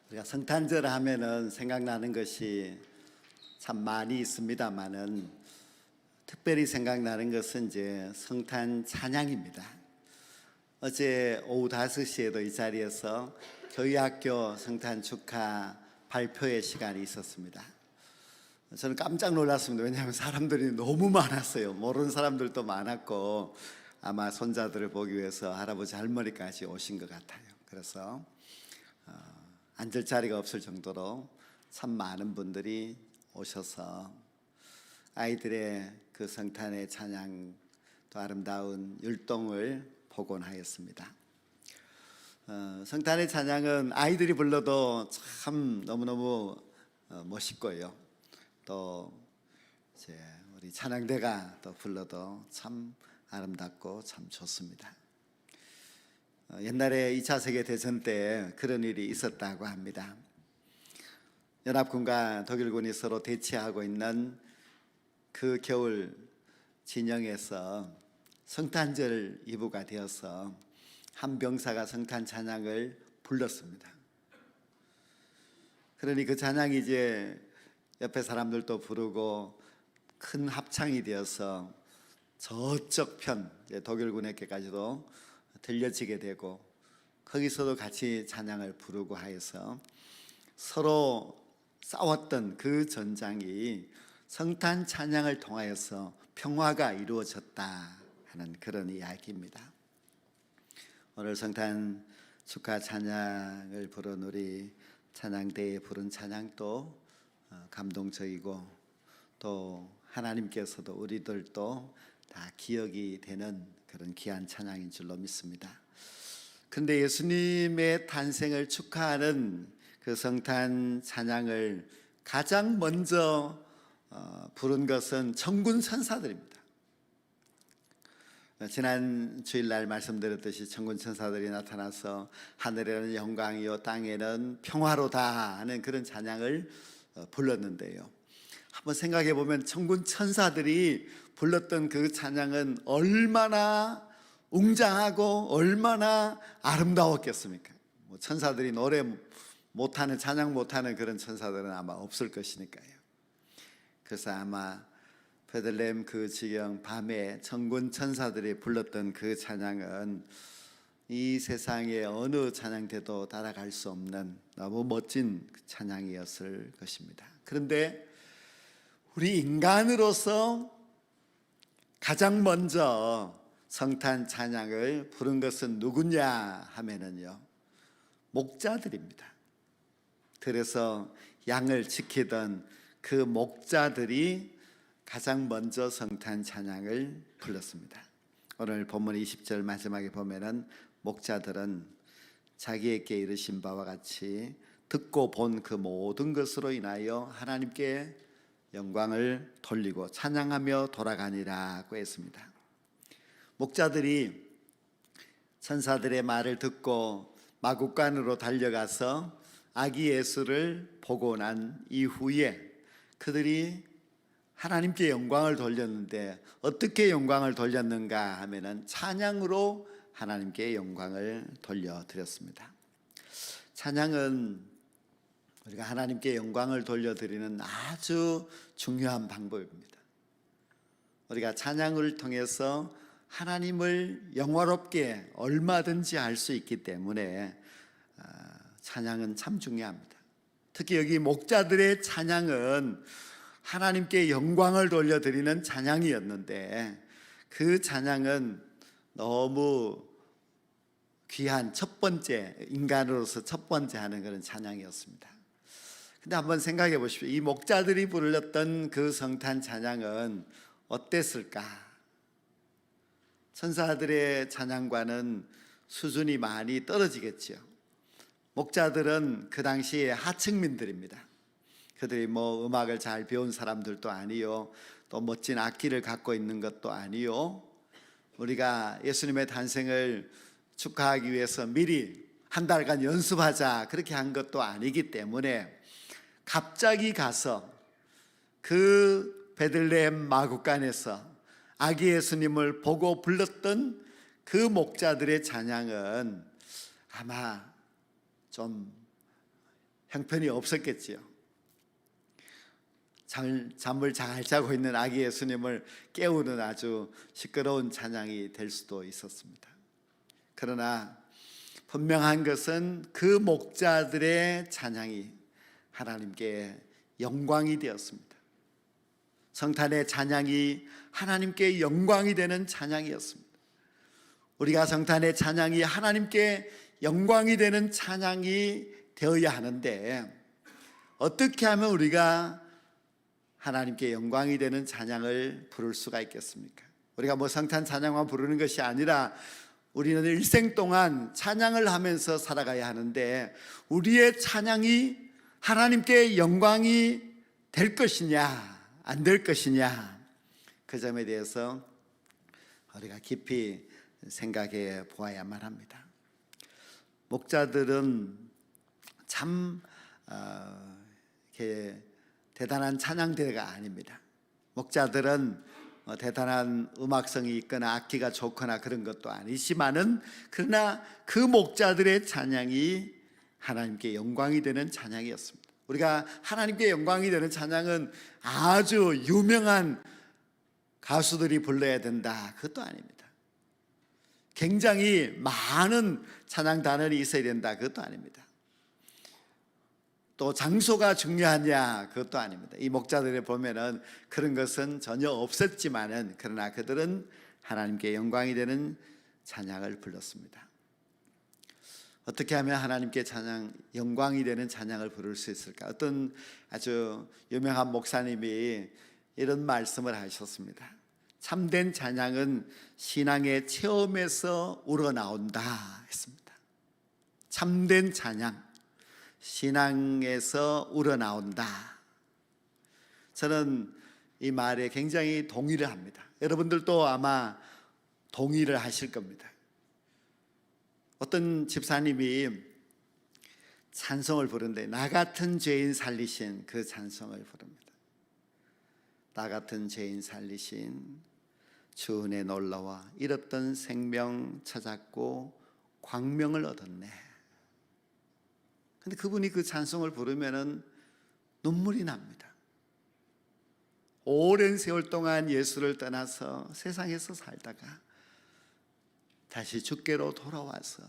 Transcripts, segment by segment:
우리가 성탄절 하면은 생각나는 것이 참 많이 있습니다만은 특별히 생각나는 것은 이제 성탄 찬양입니다. 어제 오후 5시에도 이 자리에서 교회학교 성탄 축하 발표회 시간이 있었습니다. 저는 깜짝 놀랐습니다. 왜냐하면 사람들이 너무 많았어요. 모르는 사람들도 많았고 아마 손자들을 보기 위해서 할아버지 할머니까지 오신 것 같아요. 그래서 앉을 자리가 없을 정도로 참 많은 분들이 오셔서 아이들의 그 성탄의 찬양 또 아름다운 율동을 복원하였습니다. 성탄의 찬양은 아이들이 불러도 참 너무너무 멋있고요. 또 이제 우리 찬양대가 또 불러도 참 아름답고 참 좋습니다. 옛날에 2차 세계대전 때 그런 일이 있었다고 합니다. 연합군과 독일군이 서로 대치하고 있는 그 겨울 진영에서 성탄절 이브가 되어서 한 병사가 성탄 찬양을 불렀습니다. 그러니 그 찬양이 이제 옆에 사람들도 부르고 큰 합창이 되어서 저쪽 편 독일군에게까지도 들려지게 되고 거기서도 같이 찬양을 부르고 하여서 서로 싸웠던 그 전장이 성탄 찬양을 통하여서 평화가 이루어졌다 하는 그런 이야기입니다. 오늘 성탄 축하 찬양을 부른 우리 찬양대에 부른 찬양도 감동적이고 또 하나님께서도 우리들도 다 기억이 되는 그런 귀한 찬양인 줄로 믿습니다. 그런데 예수님의 탄생을 축하하는 그 성탄 찬양을 가장 먼저 부른 것은 천군 천사들입니다. 지난 주일날 말씀드렸듯이 천군 천사들이 나타나서 하늘에는 영광이요 땅에는 평화로다 하는 그런 찬양을 불렀는데요. 한번 생각해 보면 천군 천사들이 불렀던 그 찬양은 얼마나 웅장하고 얼마나 아름다웠겠습니까? 천사들이 노래 못하는, 찬양 못하는 그런 천사들은 아마 없을 것이니까요. 그래서 아마 베들레헴 그 지경 밤에 천군 천사들이 불렀던 그 찬양은 이 세상의 어느 찬양대도 따라갈 수 없는 너무 멋진 찬양이었을 것입니다. 그런데 우리 인간으로서 가장 먼저 성탄 찬양을 부른 것은 누구냐 하면은요, 목자들입니다. 그래서 양을 지키던 그 목자들이 가장 먼저 성탄 찬양을 불렀습니다. 오늘 본문 20절 마지막에 보면은 목자들은 자기에게 이르신 바와 같이 듣고 본 그 모든 것으로 인하여 하나님께 영광을 돌리고 찬양하며 돌아가니라고 했습니다. 목자들이 천사들의 말을 듣고 마국간으로 달려가서 아기 예수를 보고 난 이후에 그들이 하나님께 영광을 돌렸는데 어떻게 영광을 돌렸는가 하면은 찬양으로 하나님께 영광을 돌려드렸습니다. 찬양은 우리가 하나님께 영광을 돌려드리는 아주 중요한 방법입니다. 우리가 찬양을 통해서 하나님을 영화롭게 얼마든지 할 수 있기 때문에 찬양은 참 중요합니다. 특히 여기 목자들의 찬양은 하나님께 영광을 돌려드리는 찬양이었는데 그 찬양은 너무 귀한 첫 번째, 인간으로서 첫 번째 하는 그런 찬양이었습니다. 근데 한번 생각해 보십시오. 이 목자들이 불렀던 그 성탄 찬양은 어땠을까? 천사들의 찬양과는 수준이 많이 떨어지겠죠. 목자들은 그 당시에 하층민들입니다. 그들이 뭐 음악을 잘 배운 사람들도 아니요, 또 멋진 악기를 갖고 있는 것도 아니요, 우리가 예수님의 탄생을 축하하기 위해서 미리 한 달간 연습하자 그렇게 한 것도 아니기 때문에 갑자기 가서 그 베들레헴 마국간에서 아기 예수님을 보고 불렀던 그 목자들의 찬양은 아마 좀 형편이 없었겠지요. 잠을 잘 자고 있는 아기 예수님을 깨우는 아주 시끄러운 찬양이 될 수도 있었습니다. 그러나 분명한 것은 그 목자들의 찬양이 하나님께 영광이 되었습니다. 성탄의 찬양이 하나님께 영광이 되는 찬양이었습니다. 우리가 성탄의 찬양이 하나님께 영광이 되는 찬양이 되어야 하는데, 어떻게 하면 우리가 하나님께 영광이 되는 찬양을 부를 수가 있겠습니까? 우리가 뭐 성탄 찬양만 부르는 것이 아니라 우리는 일생 동안 찬양을 하면서 살아가야 하는데, 우리의 찬양이 하나님께 영광이 될 것이냐 안 될 것이냐, 그 점에 대해서 우리가 깊이 생각해 보아야만 합니다. 목자들은 참 이렇게 대단한 찬양대가 아닙니다. 목자들은 대단한 음악성이 있거나 악기가 좋거나 그런 것도 아니지만은, 그러나 그 목자들의 찬양이 하나님께 영광이 되는 찬양이었습니다. 우리가 하나님께 영광이 되는 찬양은 아주 유명한 가수들이 불러야 된다, 그것도 아닙니다. 굉장히 많은 찬양단원이 있어야 된다, 그것도 아닙니다. 또 장소가 중요하냐, 그것도 아닙니다. 이 목자들에 보면은 그런 것은 전혀 없었지만은, 그러나 그들은 하나님께 영광이 되는 찬양을 불렀습니다. 어떻게 하면 하나님께 영광이 되는 찬양을 부를 수 있을까? 어떤 아주 유명한 목사님이 이런 말씀을 하셨습니다. 참된 찬양은 신앙의 체험에서 우러나온다 했습니다. 참된 찬양, 신앙에서 우러나온다. 저는 이 말에 굉장히 동의를 합니다. 여러분들도 아마 동의를 하실 겁니다. 어떤 집사님이 찬송을 부르는데, 나 같은 죄인 살리신 그 찬송을 부릅니다. 나 같은 죄인 살리신 주 은혜 놀라와 잃었던 생명 찾았고 광명을 얻었네. 근데 그분이 그 찬송을 부르면은 눈물이 납니다. 오랜 세월 동안 예수를 떠나서 세상에서 살다가 다시 주께로 돌아와서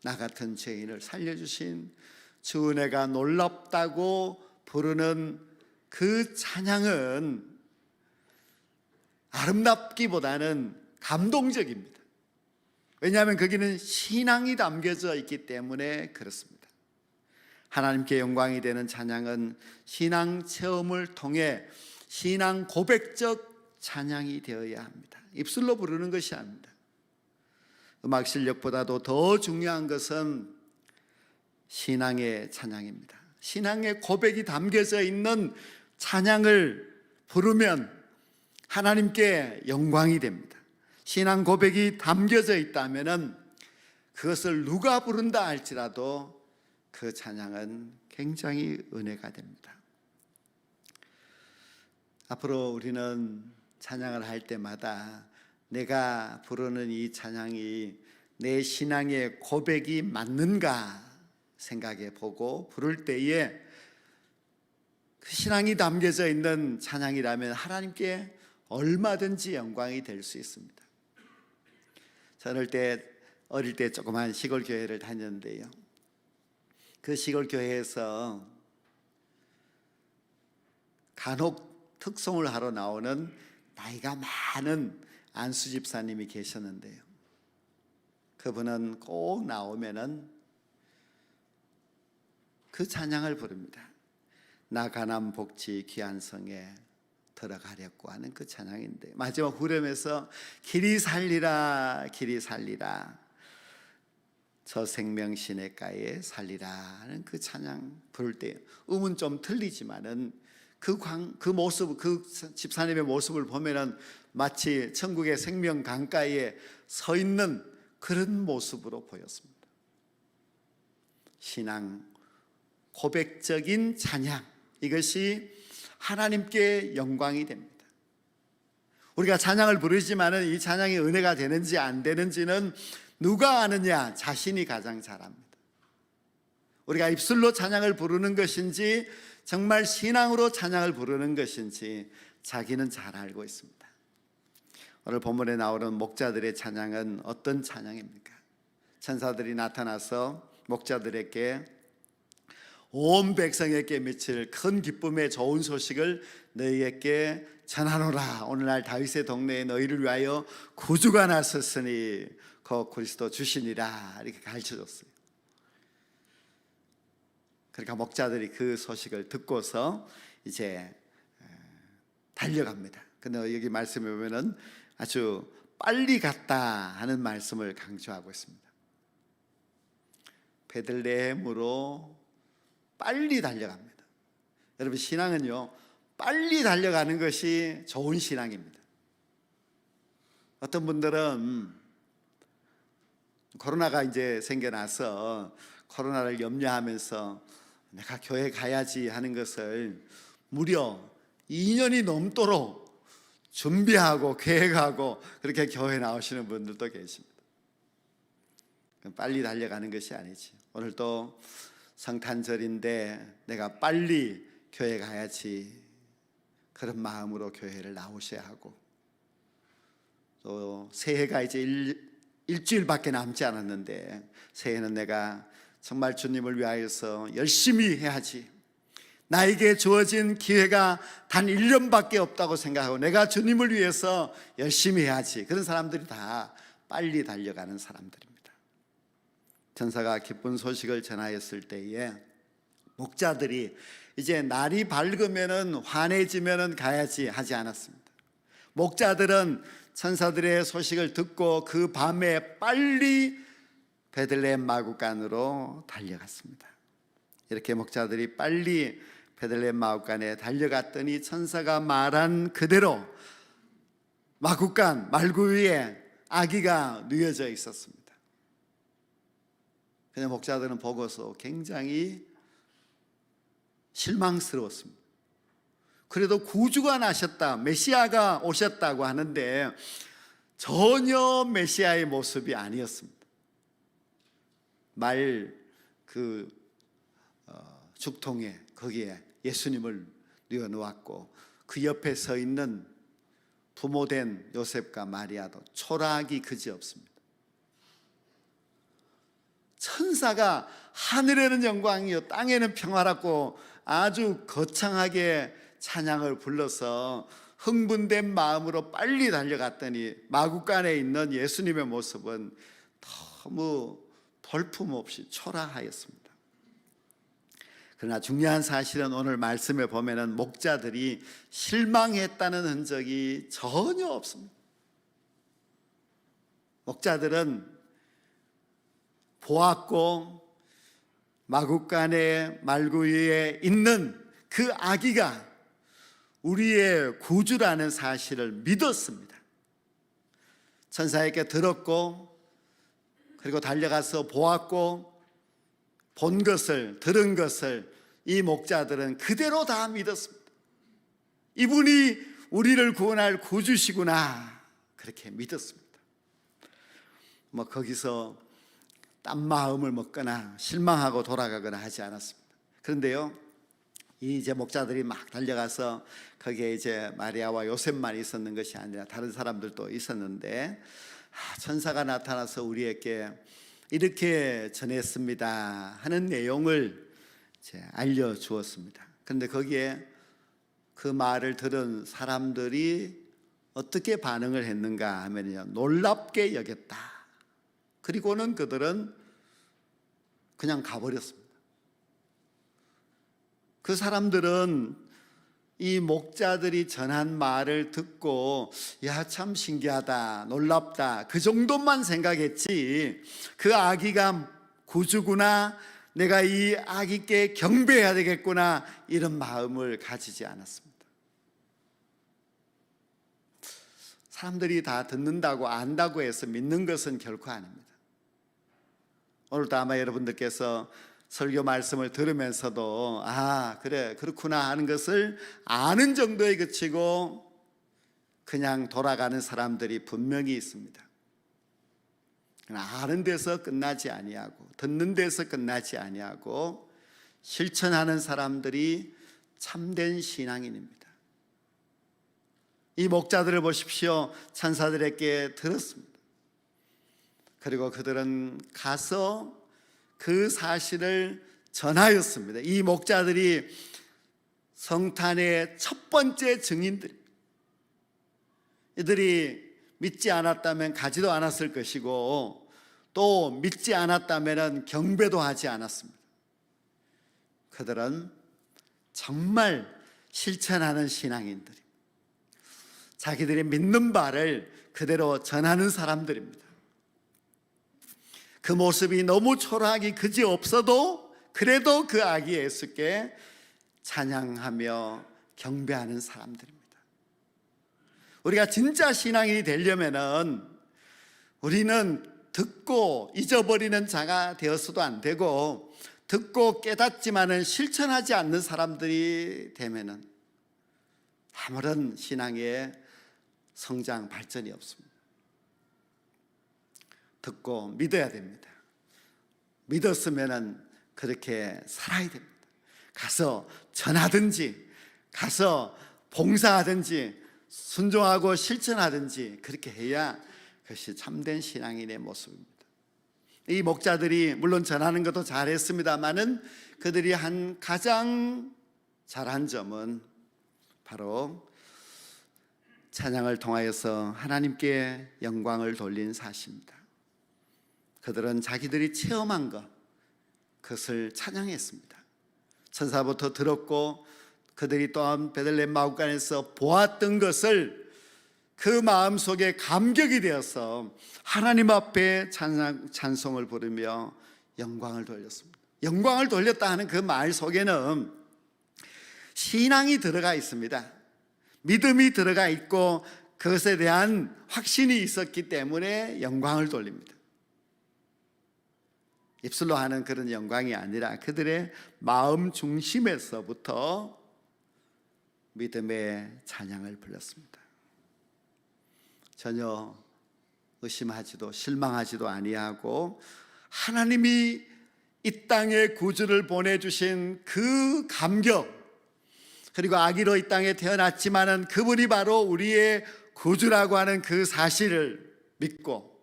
나 같은 죄인을 살려주신 주 은혜가 놀랍다고 부르는 그 찬양은 아름답기보다는 감동적입니다. 왜냐하면 거기는 신앙이 담겨져 있기 때문에 그렇습니다. 하나님께 영광이 되는 찬양은 신앙 체험을 통해 신앙 고백적 찬양이 되어야 합니다. 입술로 부르는 것이 아닙니다. 음악 실력보다도 더 중요한 것은 신앙의 찬양입니다. 신앙의 고백이 담겨져 있는 찬양을 부르면 하나님께 영광이 됩니다. 신앙 고백이 담겨져 있다면 그것을 누가 부른다 할지라도 그 찬양은 굉장히 은혜가 됩니다. 앞으로 우리는 찬양을 할 때마다 내가 부르는 이 찬양이 내 신앙의 고백이 맞는가 생각해 보고 부를 때에 그 신앙이 담겨져 있는 찬양이라면 하나님께 얼마든지 영광이 될 수 있습니다. 저는 어릴 때 조그만 시골 교회를 다녔는데요, 그 시골 교회에서 간혹 특송을 하러 나오는 나이가 많은 안수 집사님이 계셨는데요, 그분은 꼭 나오면은 그 찬양을 부릅니다. 나 가난 복지 귀한 성에 들어가려고 하는 그 찬양인데, 마지막 후렴에서 길이 살리라 길이 살리라 저 생명 시냇가에 살리라 하는 그 찬양 부를 때 음은 좀 틀리지만은 그 모습, 그 집사님의 모습을 보면은 마치 천국의 생명 강가에 서 있는 그런 모습으로 보였습니다. 신앙 고백적인 찬양, 이것이 하나님께 영광이 됩니다. 우리가 찬양을 부르지만은 이 찬양이 은혜가 되는지 안 되는지는 누가 아느냐? 자신이 가장 잘 압니다. 우리가 입술로 찬양을 부르는 것인지 정말 신앙으로 찬양을 부르는 것인지 자기는 잘 알고 있습니다. 오늘 본문에 나오는 목자들의 찬양은 어떤 찬양입니까? 천사들이 나타나서 목자들에게 온 백성에게 미칠 큰 기쁨의 좋은 소식을 너희에게 전하노라. 오늘날 다윗의 동네에 너희를 위하여 구주가 나섰으니 그 그리스도 주시니라. 이렇게 가르쳐줬어요. 그러니까 목자들이 그 소식을 듣고서 이제 달려갑니다. 근데 여기 말씀에 보면은 아주 빨리 갔다 하는 말씀을 강조하고 있습니다. 베들레헴으로 빨리 달려갑니다. 여러분, 신앙은요, 빨리 달려가는 것이 좋은 신앙입니다. 어떤 분들은 코로나가 이제 생겨나서 코로나를 염려하면서 내가 교회 가야지 하는 것을 무려 2년이 넘도록 준비하고 계획하고 그렇게 교회 나오시는 분들도 계십니다. 빨리 달려가는 것이 아니지. 오늘도 성탄절인데 내가 빨리 교회 가야지, 그런 마음으로 교회를 나오셔야 하고, 또 새해가 이제 일주일밖에 남지 않았는데 새해는 내가 정말 주님을 위하여서 열심히 해야지, 나에게 주어진 기회가 단 1년밖에 없다고 생각하고 내가 주님을 위해서 열심히 해야지, 그런 사람들이 다 빨리 달려가는 사람들입니다. 천사가 기쁜 소식을 전하였을 때에 목자들이 이제 날이 밝으면은 환해지면은 가야지 하지 않았습니다. 목자들은 천사들의 소식을 듣고 그 밤에 빨리 베들레헴 마구간으로 달려갔습니다. 이렇게 목자들이 빨리 베들레헴 마구간에 달려갔더니 천사가 말한 그대로 마구간 말구 위에 아기가 누워져 있었습니다. 그냥 목자들은 보고서 굉장히 실망스러웠습니다. 그래도 구주가 나셨다, 메시아가 오셨다고 하는데 전혀 메시아의 모습이 아니었습니다. 죽통에 거기에 예수님을 뉘어놓았고 그 옆에 서 있는 부모된 요셉과 마리아도 초라하기 그지없습니다. 천사가 하늘에는 영광이요 땅에는 평화라고 아주 거창하게 찬양을 불러서 흥분된 마음으로 빨리 달려갔더니 마구간에 있는 예수님의 모습은 너무 볼품없이 초라하였습니다. 그러나 중요한 사실은 오늘 말씀에 보면은 목자들이 실망했다는 흔적이 전혀 없습니다. 목자들은 보았고 마구간의 말구 위에 있는 그 아기가 우리의 구주라는 사실을 믿었습니다. 천사에게 들었고 그리고 달려가서 보았고 본 것을 들은 것을 이 목자들은 그대로 다 믿었습니다. 이분이 우리를 구원할 구주시구나, 그렇게 믿었습니다. 거기서 딴 마음을 먹거나 실망하고 돌아가거나 하지 않았습니다. 그런데요, 이제 목자들이 막 달려가서 거기에 이제 마리아와 요셉만 있었는 것이 아니라 다른 사람들도 있었는데 천사가 나타나서 우리에게 이렇게 전했습니다 하는 내용을 이제 알려주었습니다. 그런데 거기에 그 말을 들은 사람들이 어떻게 반응을 했는가 하면요, 놀랍게 여겼다. 그리고는 그들은 그냥 가버렸습니다. 그 사람들은 이 목자들이 전한 말을 듣고 야, 참 신기하다, 놀랍다, 그 정도만 생각했지 그 아기가 구주구나, 내가 이 아기께 경배해야 되겠구나, 이런 마음을 가지지 않았습니다. 사람들이 다 듣는다고 안다고 해서 믿는 것은 결코 아닙니다. 오늘도 아마 여러분들께서 설교 말씀을 들으면서도 그래 그렇구나 하는 것을 아는 정도에 그치고 그냥 돌아가는 사람들이 분명히 있습니다. 아는 데서 끝나지 아니하고 듣는 데서 끝나지 아니하고 실천하는 사람들이 참된 신앙인입니다. 이 목자들을 보십시오. 천사들에게 들었습니다. 그리고 그들은 가서 그 사실을 전하였습니다. 이 목자들이 성탄의 첫 번째 증인들입니다. 이들이 믿지 않았다면 가지도 않았을 것이고 또 믿지 않았다면 경배도 하지 않았습니다. 그들은 정말 실천하는 신앙인들입니다. 자기들이 믿는 바를 그대로 전하는 사람들입니다. 그 모습이 너무 초라하기 그지없어도 그래도 그 아기 예수께 찬양하며 경배하는 사람들입니다. 우리가 진짜 신앙인이 되려면은 우리는 듣고 잊어버리는 자가 되어서도 안 되고 듣고 깨닫지만은 실천하지 않는 사람들이 되면은 아무런 신앙의 성장 발전이 없습니다. 듣고 믿어야 됩니다. 믿었으면은 그렇게 살아야 됩니다. 가서 전하든지 가서 봉사하든지 순종하고 실천하든지 그렇게 해야 그것이 참된 신앙인의 모습입니다. 이 목자들이 물론 전하는 것도 잘했습니다마는 그들이 한 가장 잘한 점은 바로 찬양을 통하여서 하나님께 영광을 돌린 사실입니다. 그들은 자기들이 체험한 것, 그것을 찬양했습니다. 천사부터 들었고 그들이 또한 베들레헴 마구간에서 보았던 것을 그 마음속에 감격이 되어서 하나님 앞에 찬송을 부르며 영광을 돌렸습니다. 영광을 돌렸다 하는 그 말 속에는 신앙이 들어가 있습니다. 믿음이 들어가 있고 그것에 대한 확신이 있었기 때문에 영광을 돌립니다. 입술로 하는 그런 영광이 아니라 그들의 마음 중심에서부터 믿음의 찬양을 불렀습니다. 전혀 의심하지도 실망하지도 아니하고 하나님이 이 땅에 구주를 보내주신 그 감격, 그리고 아기로 이 땅에 태어났지만은 그분이 바로 우리의 구주라고 하는 그 사실을 믿고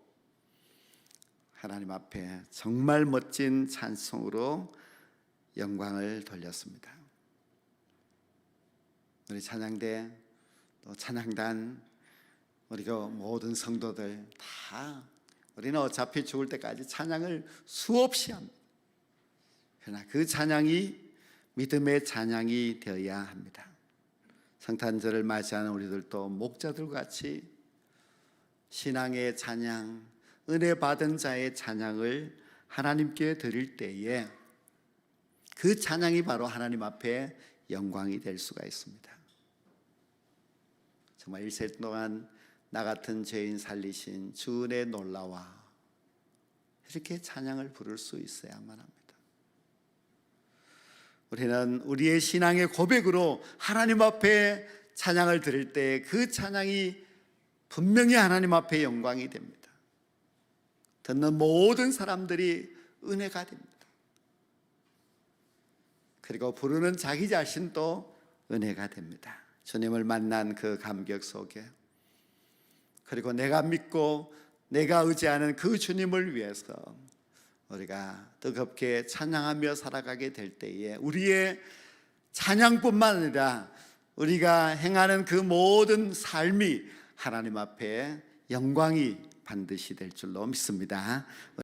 하나님 앞에 정말 멋진 찬송으로 영광을 돌렸습니다. 우리 찬양대 또 찬양단 우리가 모든 성도들 다 우리는 어차피 죽을 때까지 찬양을 수없이 합니다. 그러나 그 찬양이 믿음의 찬양이 되어야 합니다. 성탄절을 맞이하는 우리들도 목자들과 같이 신앙의 찬양, 은혜 받은 자의 찬양을 하나님께 드릴 때에 그 찬양이 바로 하나님 앞에 영광이 될 수가 있습니다. 정말 일생 동안 나 같은 죄인 살리신 주 은혜 놀라와 이렇게 찬양을 부를 수 있어야만 합니다. 우리는 우리의 신앙의 고백으로 하나님 앞에 찬양을 드릴 때 그 찬양이 분명히 하나님 앞에 영광이 됩니다. 듣는 모든 사람들이 은혜가 됩니다. 그리고 부르는 자기 자신도 은혜가 됩니다. 주님을 만난 그 감격 속에, 그리고 내가 믿고 내가 의지하는 그 주님을 위해서 우리가 뜨겁게 찬양하며 살아가게 될 때에 우리의 찬양뿐만 아니라 우리가 행하는 그 모든 삶이 하나님 앞에 영광이 반드시 될 줄로 믿습니다.